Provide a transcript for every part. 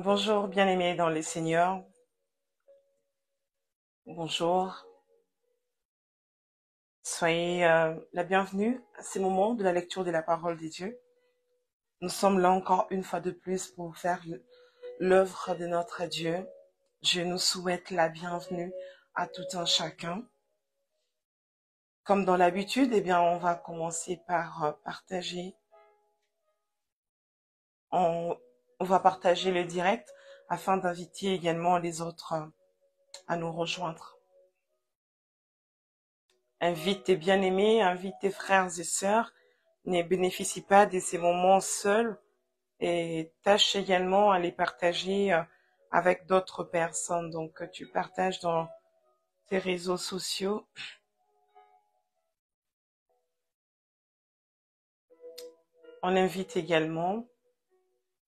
Bonjour, bien-aimés dans les seigneurs. Bonjour. Soyez la bienvenue à ces moments de la lecture de la parole de Dieu. Nous sommes là encore une fois de plus pour faire l'œuvre de notre Dieu. Je nous souhaite la bienvenue à tout un chacun. Comme dans l'habitude, eh bien, on va commencer par partager. On va partager le direct afin d'inviter également les autres à nous rejoindre. Invite tes bien-aimés, invite tes frères et sœurs. Ne bénéficie pas de ces moments seuls et tâche également à les partager avec d'autres personnes. Donc, tu partages dans tes réseaux sociaux. On invite également.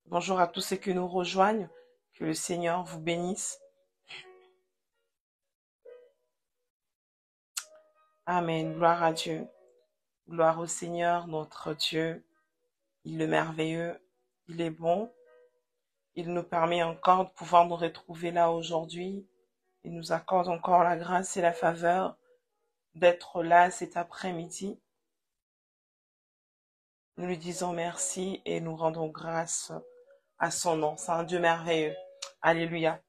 Bonjour à tous ceux qui nous rejoignent. Que le Seigneur vous bénisse. Amen. Gloire à Dieu. Gloire au Seigneur, notre Dieu. Il est merveilleux. Il est bon. Il nous permet encore de pouvoir nous retrouver là aujourd'hui. Il nous accorde encore la grâce et la faveur d'être là cet après-midi. Nous lui disons merci et nous rendons grâce à son nom. C'est un Dieu merveilleux. Alléluia.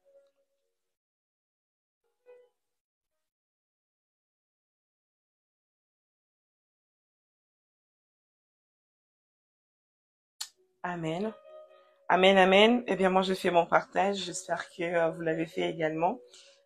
Amen. Amen, amen. Eh bien, moi, je fais mon partage. J'espère que vous l'avez fait également.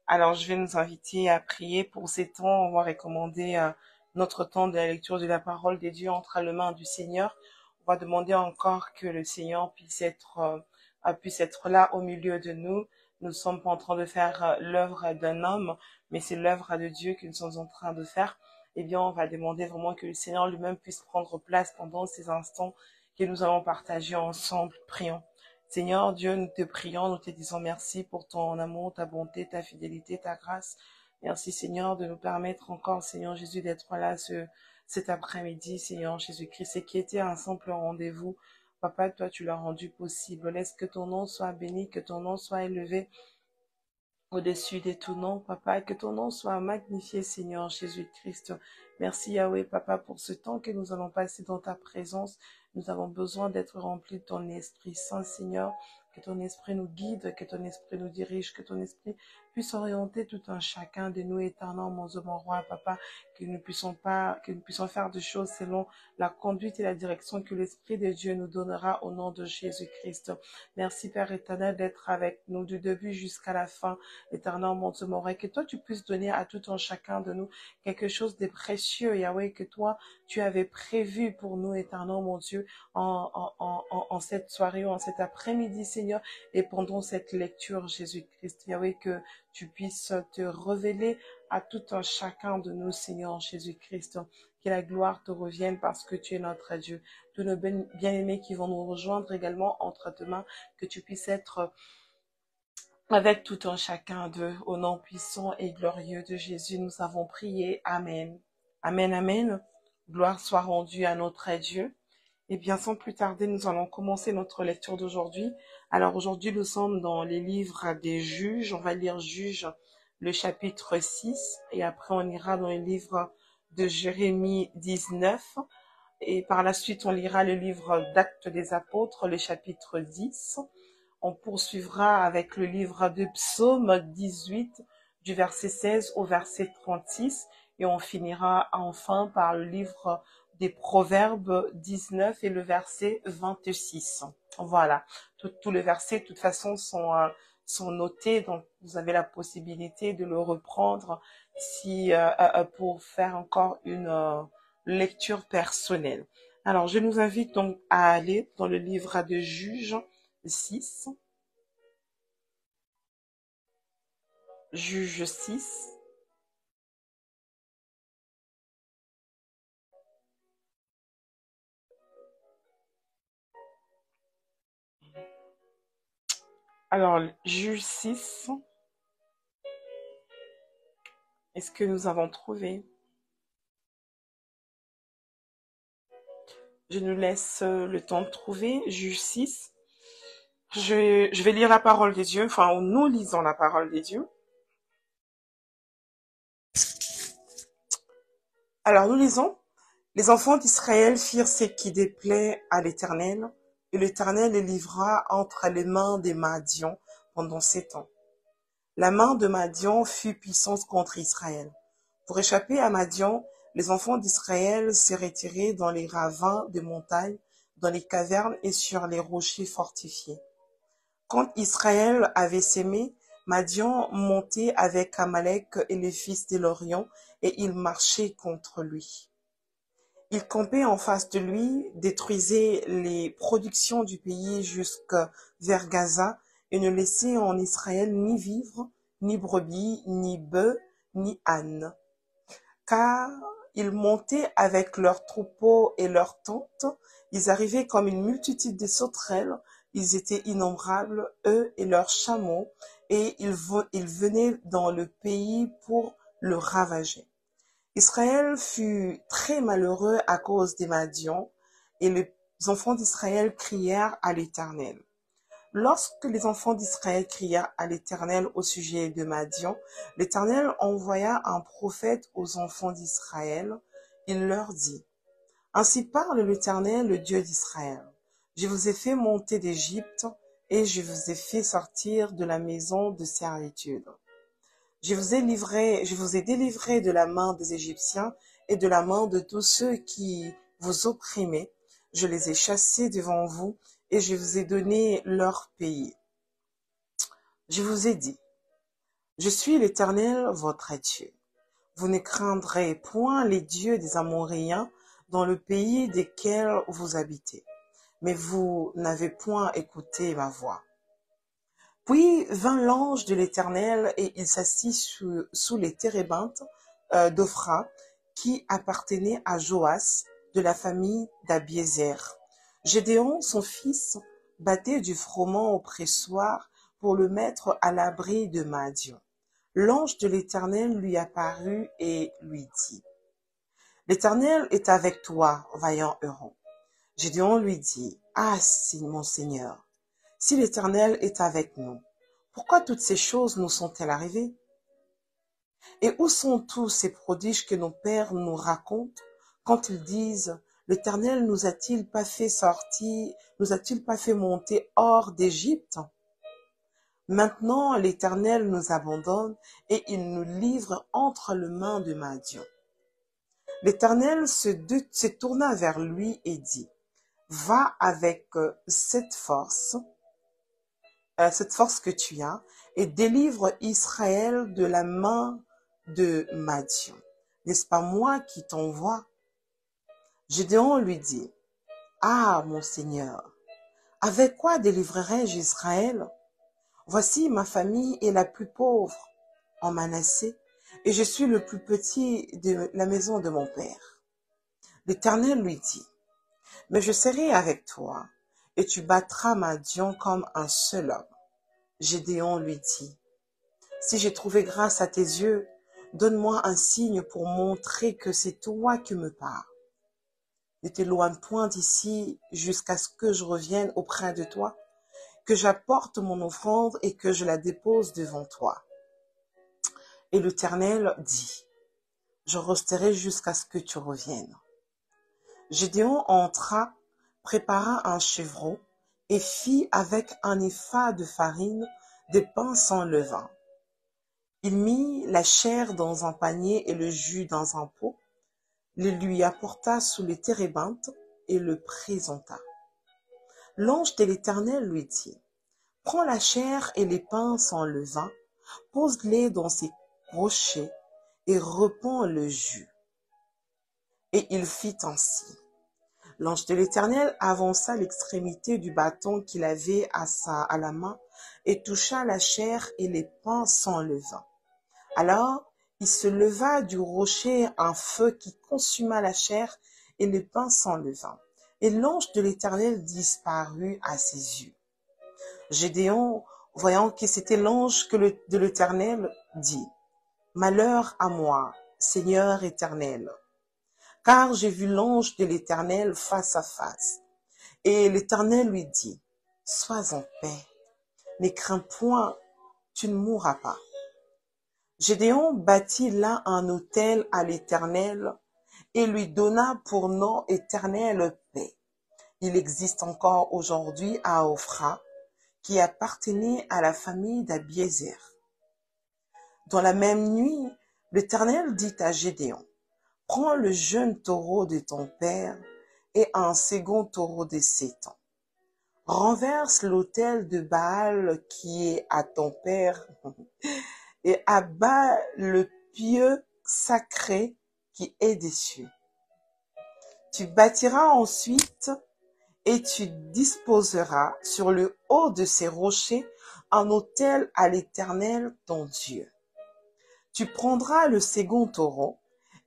Alors, je vais nous inviter à prier pour ces temps. On va recommander notre temps de la lecture de la parole des dieux entre les mains du Seigneur. On va demander encore que le Seigneur puisse être là au milieu de nous. Nous ne sommes pas en train de faire l'œuvre d'un homme, mais c'est l'œuvre de Dieu que nous sommes en train de faire. Eh bien, on va demander vraiment que le Seigneur lui-même puisse prendre place pendant ces instants que nous allons partager ensemble. Prions. Seigneur Dieu, nous te prions, nous te disons merci pour ton amour, ta bonté, ta fidélité, ta grâce. Merci Seigneur de nous permettre encore, Seigneur Jésus, d'être là cet après-midi, Seigneur Jésus-Christ, et qui était un simple rendez-vous. Papa, toi, tu l'as rendu possible. Laisse que ton nom soit béni, que ton nom soit élevé au-dessus de tout nom, Papa, et que ton nom soit magnifié, Seigneur Jésus-Christ. Merci Yahweh, Papa, pour ce temps que nous allons passer dans ta présence. Nous avons besoin d'être remplis de ton Esprit Saint, Seigneur. Que ton esprit nous guide, que ton esprit nous dirige, que ton esprit puisse orienter tout un chacun de nous, éternel, mon roi, Papa, que nous puissions faire des choses selon la conduite et la direction que l'Esprit de Dieu nous donnera au nom de Jésus-Christ. Merci, Père éternel, d'être avec nous du début jusqu'à la fin. Éternel, mon Dieu, mon roi, que toi, tu puisses donner à tout un chacun de nous quelque chose de précieux, Yahweh, que toi, tu avais prévu pour nous, éternel, mon Dieu, en cette soirée ou en cet après-midi, Seigneur, et pendant cette lecture, Jésus-Christ, Yahweh, que tu puisses te révéler à tout un chacun de nous, Seigneur Jésus-Christ. Que la gloire te revienne parce que tu es notre Dieu. Tous nos bien-aimés qui vont nous rejoindre également entre tes mains, que tu puisses être avec tout un chacun d'eux. Au nom puissant et glorieux de Jésus, nous avons prié. Amen. Amen, amen. Gloire soit rendue à notre Dieu. Eh bien, sans plus tarder, nous allons commencer notre lecture d'aujourd'hui. Alors, aujourd'hui, nous sommes dans les livres des juges. On va lire Juges, le chapitre 6. Et après, on ira dans les livres de Jérémie 19. Et par la suite, on lira le livre d'Actes des Apôtres, le chapitre 10. On poursuivra avec le livre de Psaume 18, du verset 16 au verset 36. Et on finira enfin par le livre des Proverbes 19 et le verset 26. Voilà. Tous les versets, de toute façon, sont notés. Donc, vous avez la possibilité de le reprendre pour faire encore une lecture personnelle. Alors, je nous invite donc à aller dans le livre de Juges 6. Juge 6. Alors, Juge 6, est-ce que nous avons trouvé? Je nous laisse le temps de trouver. Juge 6. Je vais lire la parole de Dieu, enfin, nous lisons la parole de Dieu. Alors, nous lisons, les enfants d'Israël firent ce qui déplaît à l'Éternel, et l'Éternel les livra entre les mains des Madians pendant 7 ans. La main de Madian fut puissante contre Israël. Pour échapper à Madian, les enfants d'Israël se retiraient dans les ravins des montagnes, dans les cavernes et sur les rochers fortifiés. Quand Israël avait sémé, Madian montait avec Amalek et les fils de l'Orient, et il marchait contre lui. Il campait en face de lui, détruisait les productions du pays jusqu'à vers Gaza, et ne laissait en Israël ni vivres, ni brebis, ni bœufs, ni ânes. Car ils montaient avec leurs troupeaux et leurs tentes, ils arrivaient comme une multitude de sauterelles, ils étaient innombrables, eux et leurs chameaux, et ils venaient dans le pays pour le ravager. Israël fut très malheureux à cause des Madians, et les enfants d'Israël crièrent à l'Éternel. Lorsque les enfants d'Israël crièrent à l'Éternel au sujet de Madian, l'Éternel envoya un prophète aux enfants d'Israël. Il leur dit, ainsi parle l'Éternel, le Dieu d'Israël. Je vous ai fait monter d'Égypte, et je vous ai fait sortir de la maison de servitude. Je vous ai délivré de la main des Égyptiens et de la main de tous ceux qui vous opprimaient. Je les ai chassés devant vous et je vous ai donné leur pays. Je vous ai dit, je suis l'Éternel, votre Dieu. Vous ne craindrez point les dieux des Amoréens dans le pays desquels vous habitez. Mais vous n'avez point écouté ma voix. Puis vint l'ange de l'Éternel et il s'assit sous les térébintes d'Ophra qui appartenaient à Joas de la famille d'Abiézer. Gédéon, son fils, battait du froment au pressoir pour le mettre à l'abri de Madian. L'ange de l'Éternel lui apparut et lui dit, l'Éternel est avec toi, vaillant héros. Gédéon lui dit, ah, si mon Seigneur, si l'Éternel est avec nous, pourquoi toutes ces choses nous sont-elles arrivées? Et où sont tous ces prodiges que nos pères nous racontent quand ils disent, l'Éternel nous a-t-il pas fait sortir, nous a-t-il pas fait monter hors d'Égypte? Maintenant, l'Éternel nous abandonne et il nous livre entre les mains de Madian. L'Éternel se tourna vers lui et dit, va avec cette force que tu as, et délivre Israël de la main de Madian. N'est-ce pas moi qui t'envoie? Gédéon lui dit, ah, mon Seigneur, avec quoi délivrerai-je Israël? Voici ma famille est la plus pauvre en Manassé, et je suis le plus petit de la maison de mon père. L'Éternel lui dit, mais je serai avec toi, et tu battras Madian comme un seul homme. Gédéon lui dit, si j'ai trouvé grâce à tes yeux, donne-moi un signe pour montrer que c'est toi qui me parles. Ne t'éloigne point d'ici jusqu'à ce que je revienne auprès de toi, que j'apporte mon offrande et que je la dépose devant toi. Et l'Éternel dit, je resterai jusqu'à ce que tu reviennes. Gédéon entra, prépara un chevreau et fit avec un épha de farine des pains sans levain. Il mit la chair dans un panier et le jus dans un pot, le lui apporta sous les térébintes et le présenta. L'ange de l'Éternel lui dit, prends la chair et les pains sans levain, pose-les dans ces rochers et repends le jus. Et il fit ainsi. L'ange de l'Éternel avança l'extrémité du bâton qu'il avait à la main et toucha la chair et les pains sans levain. Alors, il se leva du rocher un feu qui consuma la chair et les pains sans levain. Et l'ange de l'Éternel disparut à ses yeux. Gédéon, voyant que c'était l'ange de l'Éternel, dit, malheur à moi, Seigneur éternel, car j'ai vu l'ange de l'Éternel face à face. Et l'Éternel lui dit, sois en paix, ne crains point, tu ne mourras pas. Gédéon bâtit là un autel à l'Éternel et lui donna pour nom éternel paix. Il existe encore aujourd'hui à Ophra, qui appartenait à la famille d'Abiézer. Dans la même nuit, l'Éternel dit à Gédéon, prends le jeune taureau de ton père et un second taureau de 7 ans. Renverse l'autel de Baal qui est à ton père et abat le pieu sacré qui est dessus. Tu bâtiras ensuite et tu disposeras sur le haut de ces rochers un autel à l'Éternel ton Dieu. Tu prendras le second taureau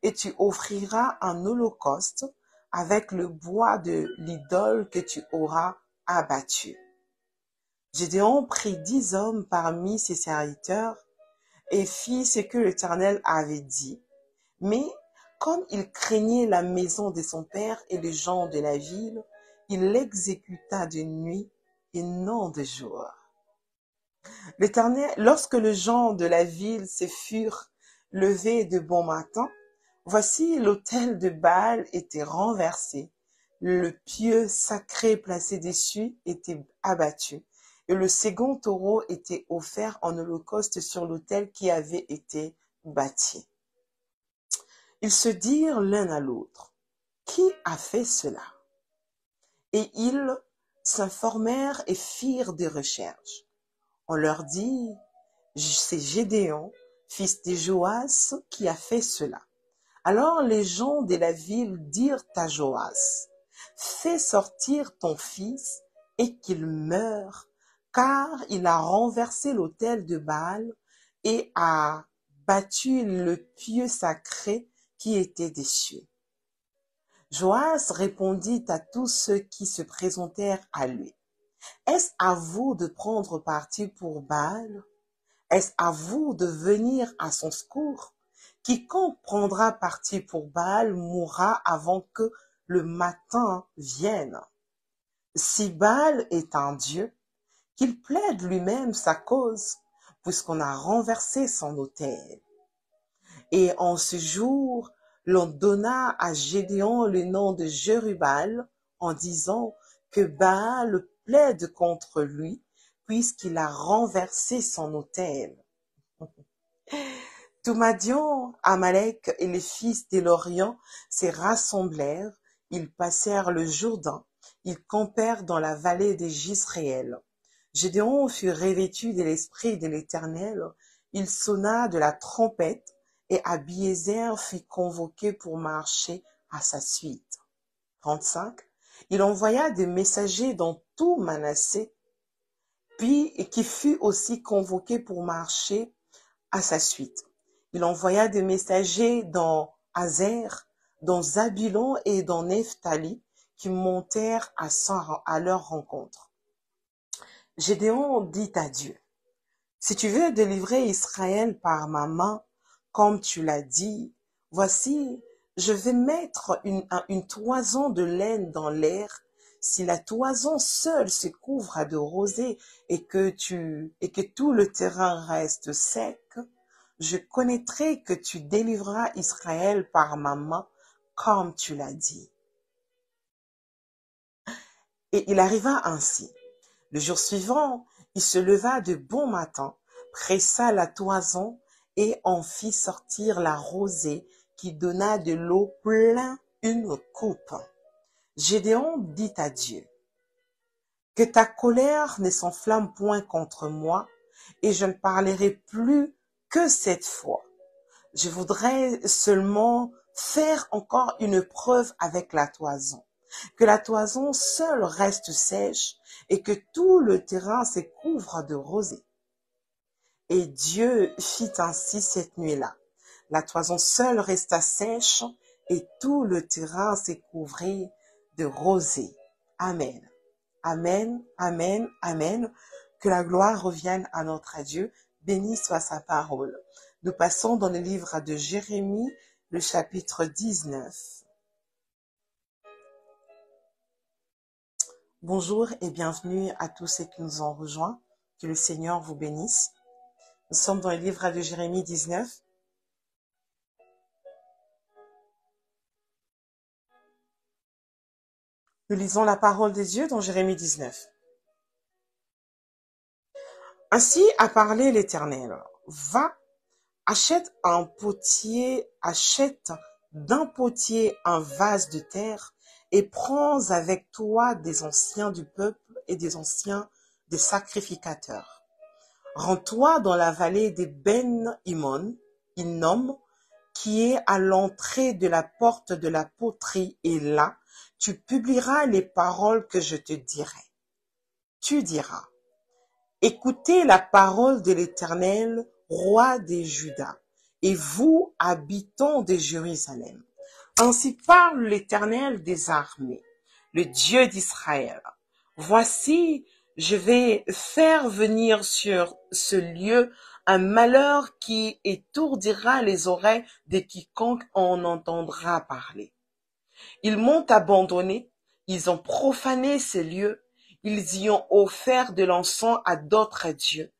et tu offriras un holocauste avec le bois de l'idole que tu auras abattu. Gédéon prit 10 hommes parmi ses serviteurs et fit ce que l'Éternel avait dit. Mais comme il craignait la maison de son père et les gens de la ville, il l'exécuta de nuit et non de jour. L'Éternel, lorsque les gens de la ville se furent levés de bon matin, voici l'autel de Baal était renversé, le pieu sacré placé dessus était abattu, et le second taureau était offert en holocauste sur l'autel qui avait été bâti. Ils se dirent l'un à l'autre, qui a fait cela? Et ils s'informèrent et firent des recherches. On leur dit, c'est Gédéon, fils de Joas, qui a fait cela. Alors les gens de la ville dirent à Joas, fais sortir ton fils et qu'il meure, car il a renversé l'autel de Baal et a battu le pieu sacré qui était dessus. Joas répondit à tous ceux qui se présentèrent à lui. Est-ce à vous de prendre parti pour Baal? Est-ce à vous de venir à son secours? Quiconque prendra parti pour Baal mourra avant que le matin vienne. Si Baal est un dieu, qu'il plaide lui-même sa cause, puisqu'on a renversé son autel. Et en ce jour, l'on donna à Gédéon le nom de Jérubal en disant que Baal plaide contre lui puisqu'il a renversé son autel. Tout Madian, Amalek et les fils de l'Orient se rassemblèrent, ils passèrent le Jourdain, ils campèrent dans la vallée des Jisraël. Gédéon fut revêtu de l'esprit de l'Éternel, il sonna de la trompette, et Abiézer fut convoqué pour marcher à sa suite. 35. Il envoya des messagers dans tout Manassé, puis qui fut aussi convoqué pour marcher à sa suite. Il envoya des messagers dans Azer, dans Zabulon et dans Nephtali, qui montèrent à leur rencontre. Gédéon dit à Dieu, si tu veux délivrer Israël par ma main, comme tu l'as dit, voici, je vais mettre une toison de laine dans l'air. Si la toison seule se couvre de rosée et que tout le terrain reste sec, je connaîtrai que tu délivreras Israël par ma main, comme tu l'as dit. Et il arriva ainsi. Le jour suivant, il se leva de bon matin, pressa la toison et en fit sortir la rosée qui donna de l'eau plein une coupe. Gédéon dit à Dieu, que ta colère ne s'enflamme point contre moi et je ne parlerai plus que cette fois. Je voudrais seulement faire encore une preuve avec la toison, que la toison seule reste sèche et que tout le terrain se couvre de rosée. Et Dieu fit ainsi cette nuit-là. La toison seule resta sèche et tout le terrain se couvrit de rosée. Amen. Amen, amen, amen. Que la gloire revienne à notre Dieu. Béni soit sa parole. Nous passons dans le livre de Jérémie, le chapitre 19. Bonjour et bienvenue à tous ceux qui nous ont rejoints. Que le Seigneur vous bénisse. Nous sommes dans le livre de Jérémie 19. Nous lisons la parole des dieux dans Jérémie 19. Ainsi a parlé l'Éternel. Va, achète d'un potier un vase de terre et prends avec toi des anciens du peuple et des anciens des sacrificateurs. Rends-toi dans la vallée des Ben-Hinnom, qui est à l'entrée de la porte de la poterie, et là, tu publieras les paroles que je te dirai. Tu diras, écoutez la parole de l'Éternel, roi des Judas, et vous, habitants de Jérusalem. Ainsi parle l'Éternel des armées, le Dieu d'Israël. Voici, je vais faire venir sur ce lieu un malheur qui étourdira les oreilles de quiconque en entendra parler. Ils m'ont abandonné, ils ont profané ces lieux, ils y ont offert de l'encens à d'autres dieux,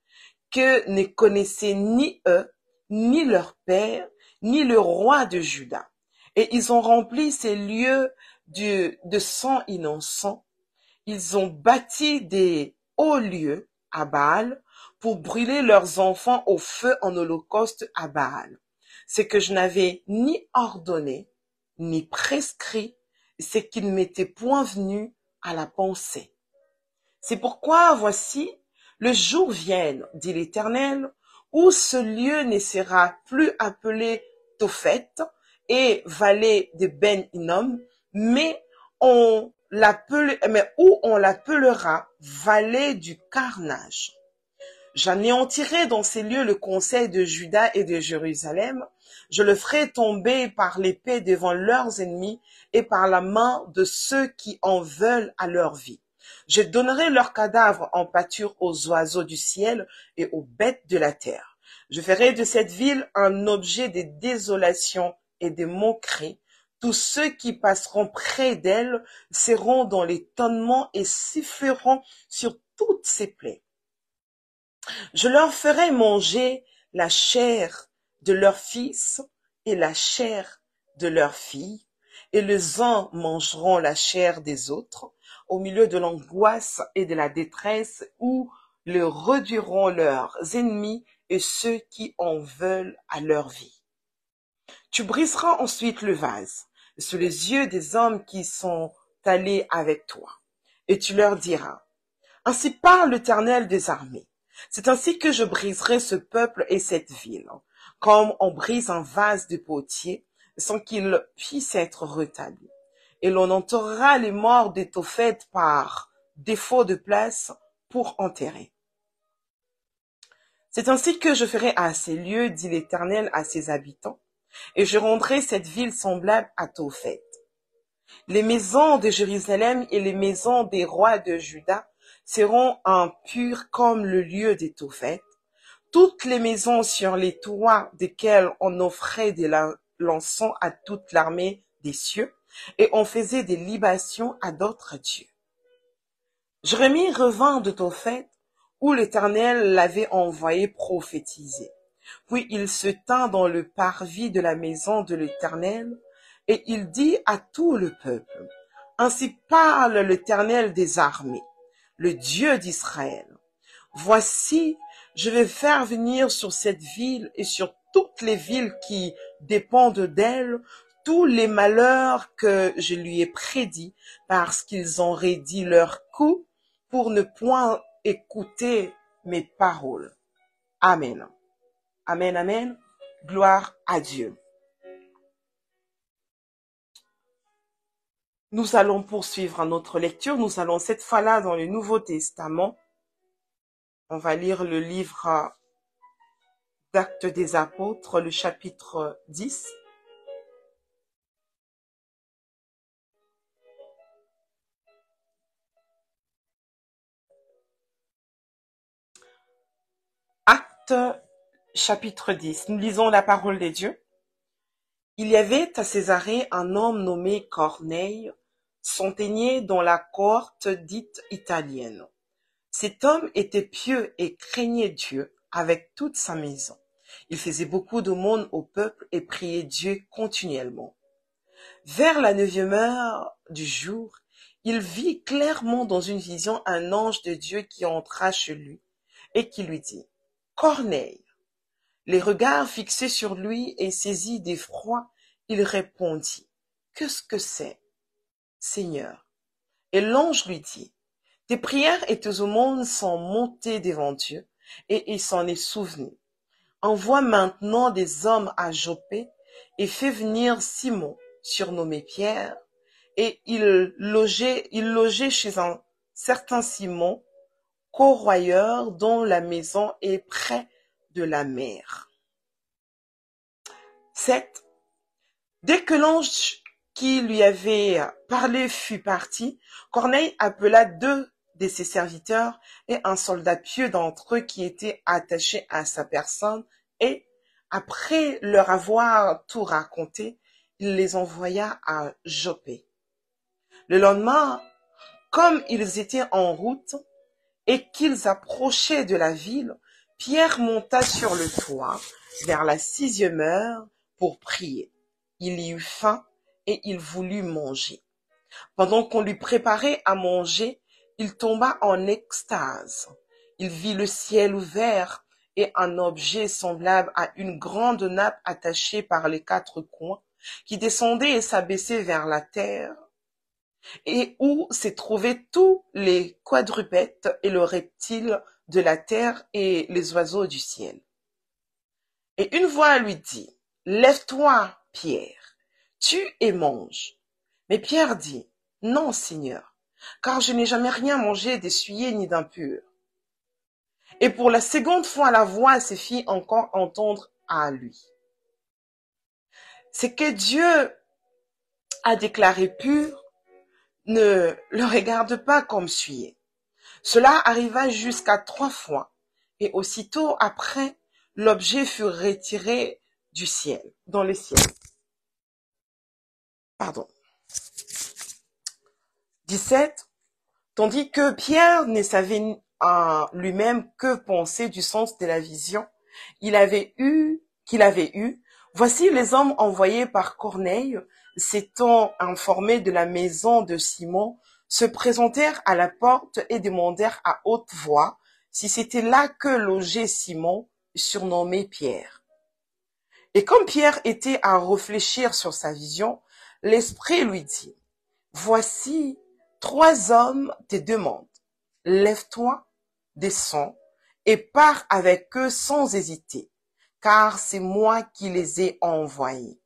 que ne connaissaient ni eux, ni leur père, ni le roi de Juda. Et ils ont rempli ces lieux de sang innocent. Ils ont bâti des hauts lieux à Baal pour brûler leurs enfants au feu en holocauste à Baal. Ce que je n'avais ni ordonné, ni prescrit, c'est qui ne m'était point venu à la pensée. C'est pourquoi, voici, le jour vient, dit l'Éternel, où ce lieu ne sera plus appelé Tophet et vallée de Ben-Hinnom, mais où on l'appellera vallée du carnage. J'anéantirai dans ces lieux le conseil de Juda et de Jérusalem. Je le ferai tomber par l'épée devant leurs ennemis et par la main de ceux qui en veulent à leur vie. Je donnerai leurs cadavres en pâture aux oiseaux du ciel et aux bêtes de la terre. Je ferai de cette ville un objet de désolation et de moquerie. Tous ceux qui passeront près d'elle seront dans l'étonnement et siffleront sur toutes ses plaies. Je leur ferai manger la chair de leurs fils et la chair de leurs filles, et les uns mangeront la chair des autres, au milieu de l'angoisse et de la détresse, où le réduiront leurs ennemis et ceux qui en veulent à leur vie. Tu briseras ensuite le vase sous les yeux des hommes qui sont allés avec toi, et tu leur diras, ainsi parle l'Éternel des armées. C'est ainsi que je briserai ce peuple et cette ville, comme on brise un vase de potier, sans qu'il puisse être rétabli. Et l'on enterrera les morts des Tophet par défaut de place pour enterrer. C'est ainsi que je ferai à ces lieux, dit l'Éternel à ses habitants, et je rendrai cette ville semblable à Tophet. Les maisons de Jérusalem et les maisons des rois de Juda seront impures comme le lieu des Tophet. Toutes les maisons sur les toits desquelles on offrait de l'encens à toute l'armée des cieux, et on faisait des libations à d'autres dieux. Jérémie revint de Tophet, où l'Éternel l'avait envoyé prophétiser. Puis il se tint dans le parvis de la maison de l'Éternel, et il dit à tout le peuple, ainsi parle l'Éternel des armées, le Dieu d'Israël. Voici, je vais faire venir sur cette ville et sur toutes les villes qui dépendent d'elle tous les malheurs que je lui ai prédits, parce qu'ils ont raidi leur cou pour ne point écouter mes paroles. Amen. Amen, amen. Gloire à Dieu. Nous allons poursuivre notre lecture. Nous allons cette fois-là dans le Nouveau Testament. On va lire le livre d'Actes des Apôtres, le chapitre 10. Actes chapitre 10. Nous lisons la parole des dieux. Il y avait à Césarée un homme nommé Corneille, s'enteignait dans la cohorte dite italienne. Cet homme était pieux et craignait Dieu avec toute sa maison. Il faisait beaucoup d'aumônes au peuple et priait Dieu continuellement. Vers la 9e heure du jour, il vit clairement dans une vision un ange de Dieu qui entra chez lui et qui lui dit « Corneille !» Les regards fixés sur lui et saisi d'effroi, il répondit « Qu'est-ce que c'est, Seigneur ?» Et l'ange lui dit « Tes prières et tes aumônes sont montées devant Dieu, et il s'en est souvenu. Envoie maintenant des hommes à Joppé, et fais venir Simon, surnommé Pierre, et il logeait chez un certain Simon, corroyeur, dont la maison est près de la mer. » 7. Dès que l'ange qui lui avait parlé fut parti, Corneille appela 2 de ses serviteurs et un soldat pieux d'entre eux qui était attaché à sa personne et, après leur avoir tout raconté, il les envoya à Joppé. Le lendemain, comme ils étaient en route et qu'ils approchaient de la ville, Pierre monta sur le toit vers la 6e heure pour prier. Il y eut faim et il voulut manger. Pendant qu'on lui préparait à manger, il tomba en extase. Il vit le ciel ouvert et un objet semblable à une grande nappe attachée par les 4 coins, qui descendait et s'abaissait vers la terre, et où se trouvaient tous les quadrupèdes et le reptile de la terre et les oiseaux du ciel. Et une voix lui dit, « Lève-toi, Pierre, tue et mange. » Mais Pierre dit, « Non, Seigneur, car je n'ai jamais rien mangé d'essuyé ni d'impur. » Et pour la seconde fois, la voix se fit encore entendre à lui. Ce que Dieu a déclaré pur, ne le regarde pas comme souillé. Cela arriva jusqu'à 3 fois, et aussitôt après, l'objet fut retiré du ciel, dans le ciel. 17. Tandis que Pierre ne savait lui-même que penser du sens de la vision qu'il avait eue, voici les hommes envoyés par Corneille, s'étant informés de la maison de Simon, se présentèrent à la porte et demandèrent à haute voix si c'était là que logeait Simon, surnommé Pierre. Et comme Pierre était à réfléchir sur sa vision, l'Esprit lui dit, « Voici 3 hommes te demandent. Lève-toi, descends, et pars avec eux sans hésiter, car c'est moi qui les ai envoyés. »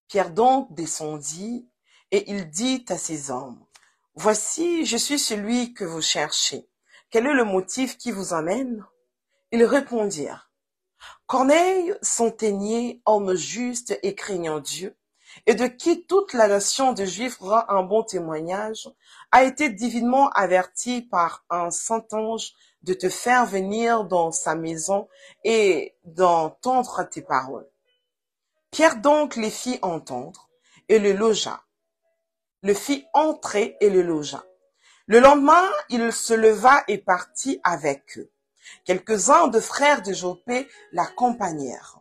Pierre donc descendit, et il dit à ces hommes, « Voici, je suis celui que vous cherchez. Quel est le motif qui vous amène ?» Ils répondirent, « Corneille, centenier, homme juste et craignant Dieu, et de qui toute la nation de Juifs rend un bon témoignage, a été divinement averti par un saint ange de te faire venir dans sa maison et d'entendre tes paroles. » Pierre donc les fit entendre et le logea. Le fit entrer et le logea. Le lendemain, il se leva et partit avec eux. Quelques-uns de frères de Joppé l'accompagnèrent.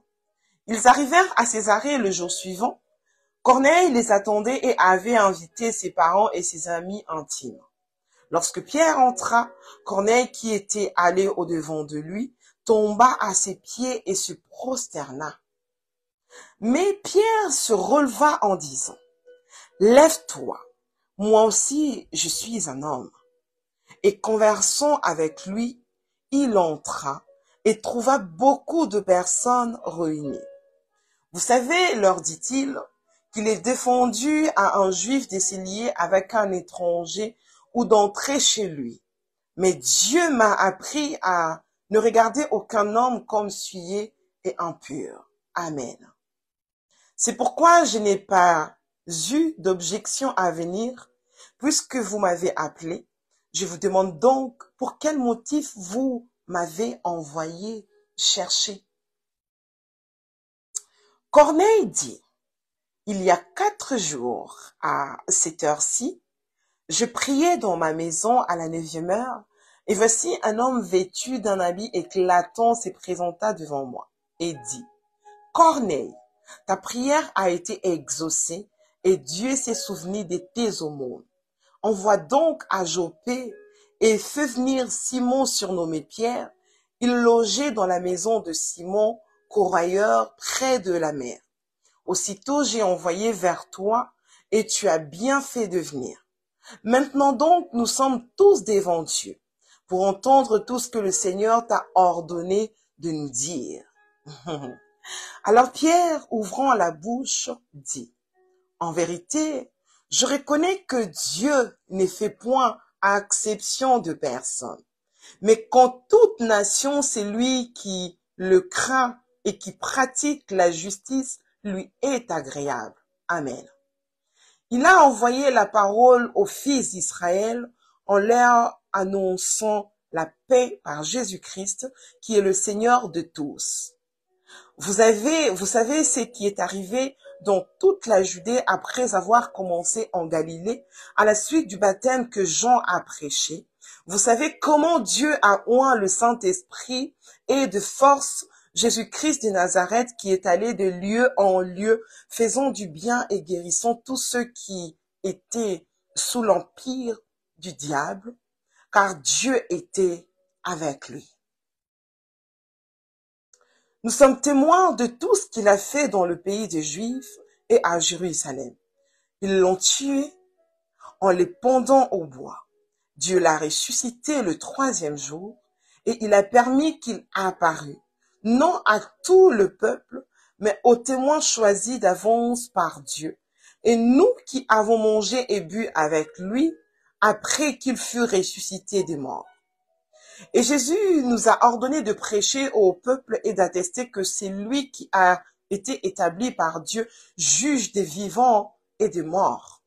Ils arrivèrent à Césarée le jour suivant. Corneille les attendait et avait invité ses parents et ses amis intimes. Lorsque Pierre entra, Corneille, qui était allé au-devant de lui, tomba à ses pieds et se prosterna. Mais Pierre se releva en disant, « Lève-toi, moi aussi je suis un homme. » Et conversant avec lui, il entra et trouva beaucoup de personnes réunies. « Vous savez, leur dit-il, qu'il est défendu à un juif de se lier avec un étranger ou d'entrer chez lui. Mais Dieu m'a appris à ne regarder aucun homme comme souillé et impur. Amen. C'est pourquoi je n'ai pas eu d'objection à venir, puisque vous m'avez appelé. Je vous demande donc pour quel motif vous m'avez envoyé chercher. » Corneille dit, Il y a 4 jours, à cette heure-ci, je priais dans ma maison à la 9e heure, et voici un homme vêtu d'un habit éclatant se présenta devant moi et dit, Corneille, ta prière a été exaucée et Dieu s'est souvenu de tes aumônes. Envoie donc à Jopé et fais venir Simon surnommé Pierre. Il logeait dans la maison de Simon, courroyeur près de la mer. Aussitôt j'ai envoyé vers toi et tu as bien fait de venir. Maintenant donc, nous sommes tous devant Dieu pour entendre tout ce que le Seigneur t'a ordonné de nous dire. Alors Pierre, ouvrant la bouche, dit, en vérité, je reconnais que Dieu ne fait point exception de personne, mais qu'en toute nation, c'est lui qui le craint et qui pratique la justice lui est agréable. Amen. Il a envoyé la parole aux fils d'Israël en leur annonçant la paix par Jésus-Christ, qui est le Seigneur de tous. Vous savez ce qui est arrivé dans toute la Judée après avoir commencé en Galilée, à la suite du baptême que Jean a prêché. Vous savez comment Dieu a oint le Saint-Esprit et de force Jésus-Christ de Nazareth qui est allé de lieu en lieu, faisant du bien et guérissant tous ceux qui étaient sous l'empire du diable, car Dieu était avec lui. Nous sommes témoins de tout ce qu'il a fait dans le pays des Juifs et à Jérusalem. Ils l'ont tué en les pendant au bois. Dieu l'a ressuscité le 3e jour et il a permis qu'il apparût, non à tout le peuple, mais aux témoins choisis d'avance par Dieu. Et nous qui avons mangé et bu avec lui après qu'il fut ressuscité des morts. Et Jésus nous a ordonné de prêcher au peuple et d'attester que c'est lui qui a été établi par Dieu, juge des vivants et des morts.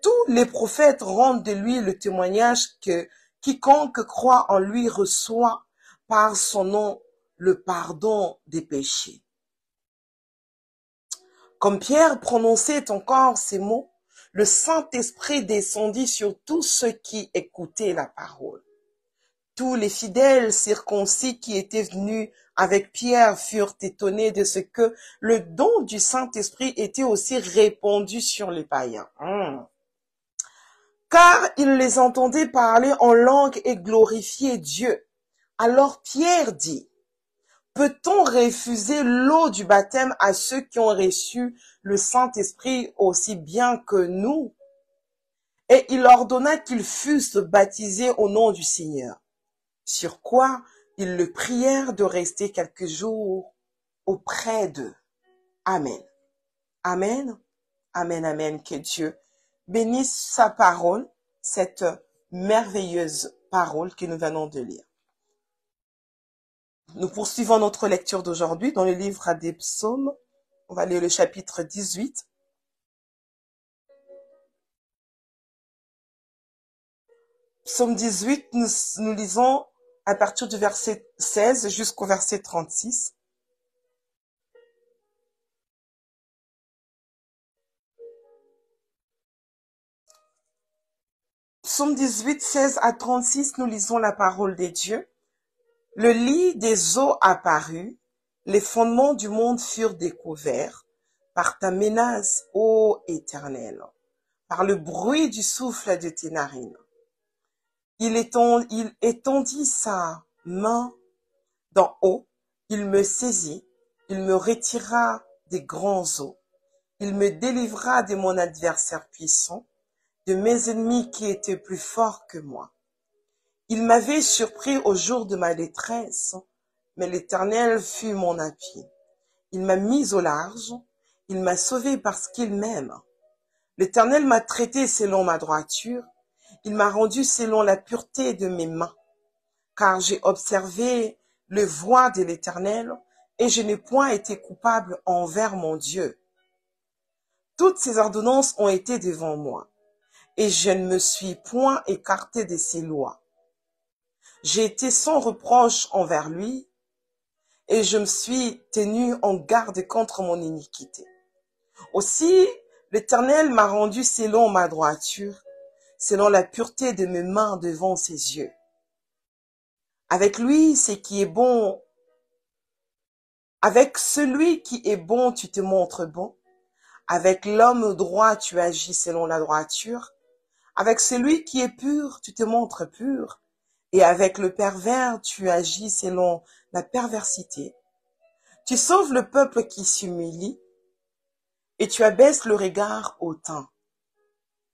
Tous les prophètes rendent de lui le témoignage que quiconque croit en lui reçoit par son nom le pardon des péchés. Comme Pierre prononçait encore ces mots, le Saint-Esprit descendit sur tous ceux qui écoutaient la parole. Tous les fidèles circoncis qui étaient venus avec Pierre furent étonnés de ce que le don du Saint-Esprit était aussi répandu sur les païens. Car ils les entendaient parler en langue et glorifier Dieu. Alors Pierre dit, peut-on refuser l'eau du baptême à ceux qui ont reçu le Saint-Esprit aussi bien que nous? Et il ordonna qu'ils fussent baptisés au nom du Seigneur. Sur quoi ils le prièrent de rester quelques jours auprès d'eux. Amen. Amen. Amen, amen. Que Dieu bénisse sa parole, cette merveilleuse parole que nous venons de lire. Nous poursuivons notre lecture d'aujourd'hui dans le livre des psaumes. On va lire le chapitre 18. Psaume 18, nous lisons à partir du verset 16 jusqu'au verset 36. Psaume 18, 16 à 36, nous lisons la parole des dieux. Le lit des eaux apparut, les fondements du monde furent découverts par ta menace, ô Éternel, par le bruit du souffle de tes narines. Il étendit sa main d'en haut, il me saisit, il me retira des grands eaux, il me délivra de mon adversaire puissant, de mes ennemis qui étaient plus forts que moi. Il m'avait surpris au jour de ma détresse, mais l'Éternel fut mon appui. Il m'a mis au large, il m'a sauvé parce qu'il m'aime. L'Éternel m'a traité selon ma droiture, il m'a rendu selon la pureté de mes mains, car j'ai observé le voie de l'Éternel et je n'ai point été coupable envers mon Dieu. Toutes ses ordonnances ont été devant moi, et je ne me suis point écarté de ses lois. J'ai été sans reproche envers lui, et je me suis tenu en garde contre mon iniquité. Aussi, l'Éternel m'a rendu selon ma droiture, selon la pureté de mes mains devant ses yeux. Avec lui, ce qui est bon, avec celui qui est bon, tu te montres bon. Avec l'homme droit, tu agis selon la droiture. Avec celui qui est pur, tu te montres pur. Et avec le pervers, tu agis selon la perversité. Tu sauves le peuple qui s'humilie et tu abaisses le regard hautain.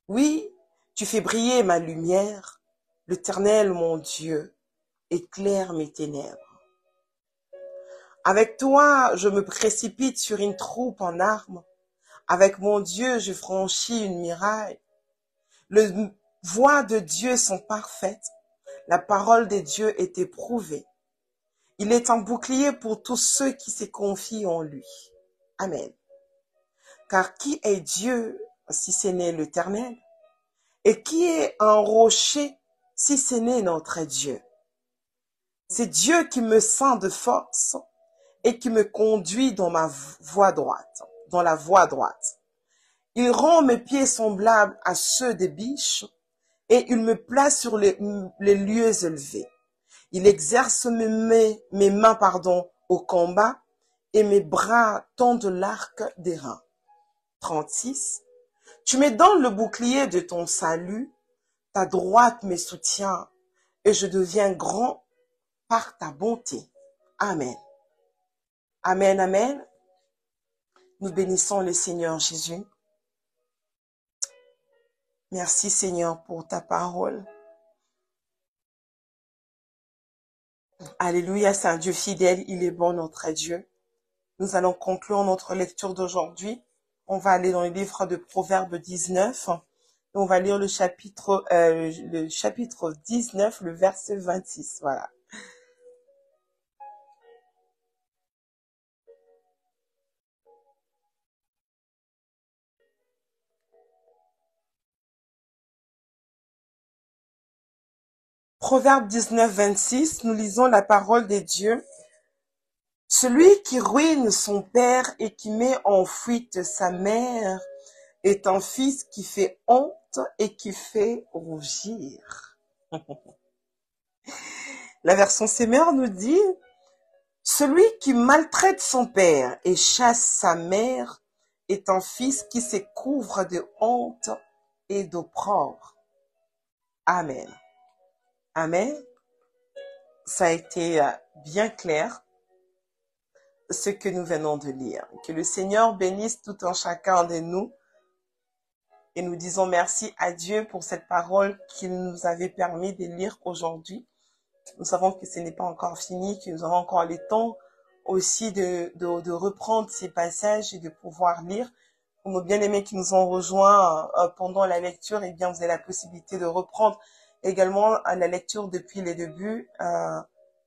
Oui, tu fais briller ma lumière. L'Éternel, mon Dieu, éclaire mes ténèbres. Avec toi, je me précipite sur une troupe en armes. Avec mon Dieu, je franchis une muraille. Les voies de Dieu sont parfaites. La parole de Dieu est éprouvée. Il est un bouclier pour tous ceux qui se confient en lui. Amen. Car qui est Dieu si ce n'est l'Éternel? Et qui est un rocher si ce n'est notre Dieu? C'est Dieu qui me sent de force et qui me conduit dans ma voie droite, dans la voie droite. Il rend mes pieds semblables à ceux des biches et il me place sur les lieux élevés. Il exerce mes mains, au combat et mes bras tendent l'arc des reins. 36. Tu me donnes le bouclier de ton salut, ta droite me soutient et je deviens grand par ta bonté. Amen. Amen, amen. Nous bénissons le Seigneur Jésus. Merci Seigneur pour ta parole. Alléluia, c'est un Dieu fidèle, il est bon notre Dieu. Nous allons conclure notre lecture d'aujourd'hui. On va aller dans le livre de Proverbes 19. Et on va lire le chapitre 19, le verset 26. Voilà. Proverbe 19, 26, nous lisons la parole de Dieu. Celui qui ruine son père et qui met en fuite sa mère est un fils qui fait honte et qui fait rougir. La version Semeur nous dit, celui qui maltraite son père et chasse sa mère est un fils qui se couvre de honte et d'opprobre. Amen. Amen. Ça a été bien clair ce que nous venons de lire. Que le Seigneur bénisse tout un chacun de nous. Et nous disons merci à Dieu pour cette parole qu'il nous avait permis de lire aujourd'hui. Nous savons que ce n'est pas encore fini, que nous avons encore le temps aussi de reprendre ces passages et de pouvoir lire. Pour nos bien-aimés qui nous ont rejoints pendant la lecture, eh bien, vous avez la possibilité de reprendre également la lecture depuis les débuts.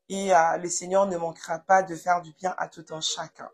Et le Seigneur ne manquera pas de faire du bien à tout un chacun.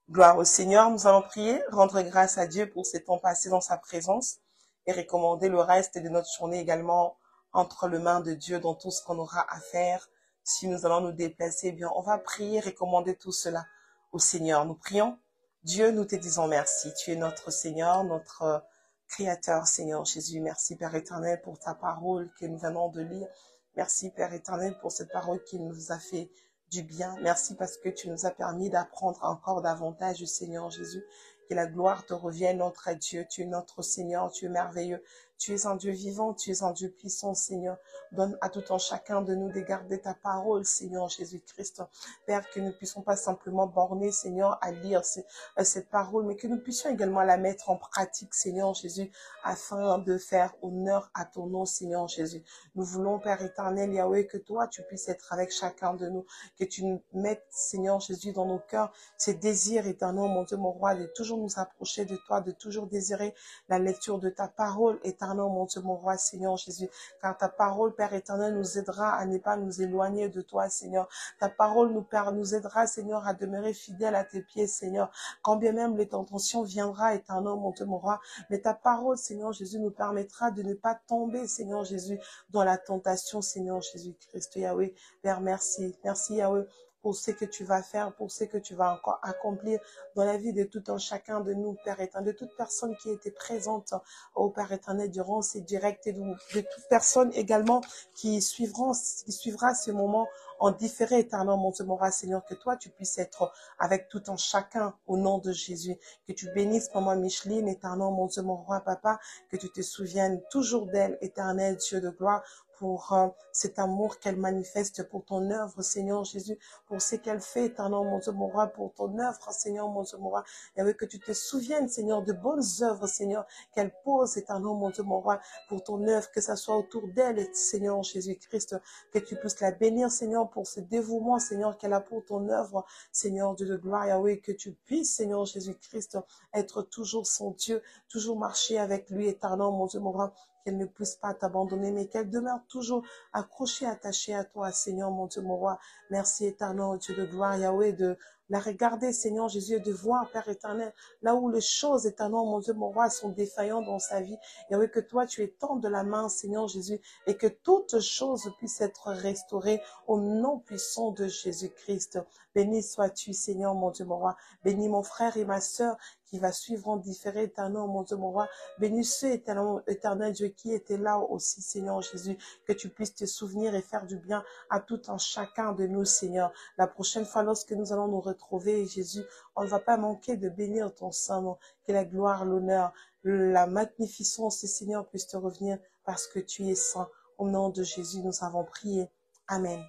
Gloire au Seigneur, nous allons prier, rendre grâce à Dieu pour ces temps passés dans sa présence et recommander le reste de notre journée également entre les mains de Dieu dans tout ce qu'on aura à faire. Si nous allons nous déplacer, eh bien, on va prier, recommander tout cela au Seigneur. Nous prions. Dieu, nous te disons merci. Tu es notre Seigneur, notre Créateur, Seigneur Jésus. Merci, Père éternel, pour ta parole que nous venons de lire. Merci, Père éternel, pour cette parole qui nous a fait du bien. Merci parce que tu nous as permis d'apprendre encore davantage du Seigneur Jésus. Que la gloire te revienne, notre Dieu. Tu es notre Seigneur, tu es merveilleux. Tu es un Dieu vivant, tu es un Dieu puissant, Seigneur. Donne à tout un chacun de nous de garder ta parole, Seigneur Jésus-Christ. Père, que nous ne puissions pas simplement borner, Seigneur, à lire cette parole, mais que nous puissions également la mettre en pratique, Seigneur Jésus, afin de faire honneur à ton nom, Seigneur Jésus. Nous voulons, Père éternel, Yahweh, que toi, tu puisses être avec chacun de nous, que tu nous mettes, Seigneur Jésus, dans nos cœurs, ces désirs éternels, mon Dieu, mon roi, de toujours nous approcher de toi, de toujours désirer la lecture de ta parole éternelle, mon Dieu, mon roi, Seigneur Jésus, car ta parole, Père éternel, nous aidera à ne pas nous éloigner de toi, Seigneur. Ta parole nous aidera, Seigneur, à demeurer fidèle à tes pieds, Seigneur. Quand bien même les tentations viendra, éternel, mon Dieu, mon roi, mais ta parole, Seigneur Jésus, nous permettra de ne pas tomber, Seigneur Jésus, dans la tentation, Seigneur Jésus-Christ, Yahweh. Père, merci. Merci, Yahweh. pour ce que tu vas faire, pour ce que tu vas encore accomplir dans la vie de tout un chacun de nous, Père éternel, de toute personne qui était présente, au Père éternel, durant ces directs et de toute personne également qui suivra ce moment en différé, éternel, mon Dieu, mon roi, Seigneur, que toi, tu puisses être avec tout un chacun au nom de Jésus, que tu bénisses maman Micheline, éternel, mon Dieu, mon roi, papa, que tu te souviennes toujours d'elle, éternel, Dieu de gloire, pour cet amour qu'elle manifeste pour ton œuvre, Seigneur Jésus, pour ce qu'elle fait, éternel, mon Dieu, mon roi, pour ton œuvre, Seigneur, mon Dieu, mon roi, et avec que tu te souviennes, Seigneur, de bonnes œuvres, Seigneur, qu'elle pose, éternel, mon Dieu, mon roi, pour ton œuvre, que ça soit autour d'elle, Seigneur Jésus-Christ, que tu puisses la bénir, Seigneur, pour ce dévouement, Seigneur, qu'elle a pour ton œuvre, Seigneur Dieu de gloire, Yahweh, que tu puisses, Seigneur Jésus-Christ, être toujours son Dieu, toujours marcher avec lui, éternel, mon Dieu, mon roi, qu'elle ne puisse pas t'abandonner, mais qu'elle demeure toujours accrochée, attachée à toi, Seigneur, mon Dieu, mon roi. Merci, éternel, Dieu de gloire, Yahweh, de la regarder, Seigneur Jésus, et de voir, Père éternel, là où les choses, éternel, mon Dieu, mon roi, sont défaillantes dans sa vie. Yahweh, que toi, tu étends de la main, Seigneur Jésus, et que toutes choses puissent être restaurées au nom puissant de Jésus-Christ. Béni sois-tu, Seigneur, mon Dieu, mon roi. Bénis mon frère et ma sœur qui va suivre en différé, éternel, mon Dieu, mon roi. Bénis ceux, éternel Dieu, qui étaient là aussi, Seigneur Jésus, que tu puisses te souvenir et faire du bien à tout un chacun de nous, Seigneur. La prochaine fois, lorsque nous allons nous retrouver, Jésus, on ne va pas manquer de bénir ton Saint nom. Que la gloire, l'honneur, la magnificence, Seigneur, puisse te revenir parce que tu es saint. Au nom de Jésus, nous avons prié. Amen.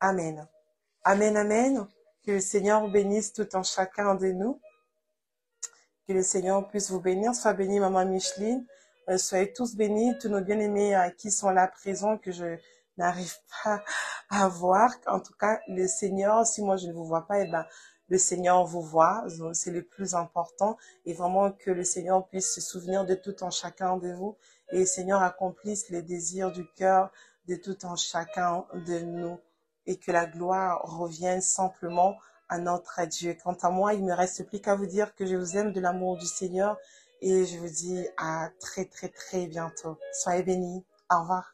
Amen. Amen, amen. Que le Seigneur bénisse tout un chacun de nous. Que le Seigneur puisse vous bénir. Sois béni, maman Micheline. Soyez tous bénis, tous nos bien-aimés qui sont là présents, que je n'arrive pas à voir. En tout cas, le Seigneur, si moi je ne vous vois pas, eh ben, le Seigneur vous voit. C'est le plus important. Et vraiment que le Seigneur puisse se souvenir de tout en chacun de vous. Et le Seigneur accomplisse les désirs du cœur de tout en chacun de nous. Et que la gloire revienne simplement à notre Dieu. Quant à moi, il me reste plus qu'à vous dire que je vous aime de l'amour du Seigneur et je vous dis à très très très bientôt. Soyez bénis. Au revoir.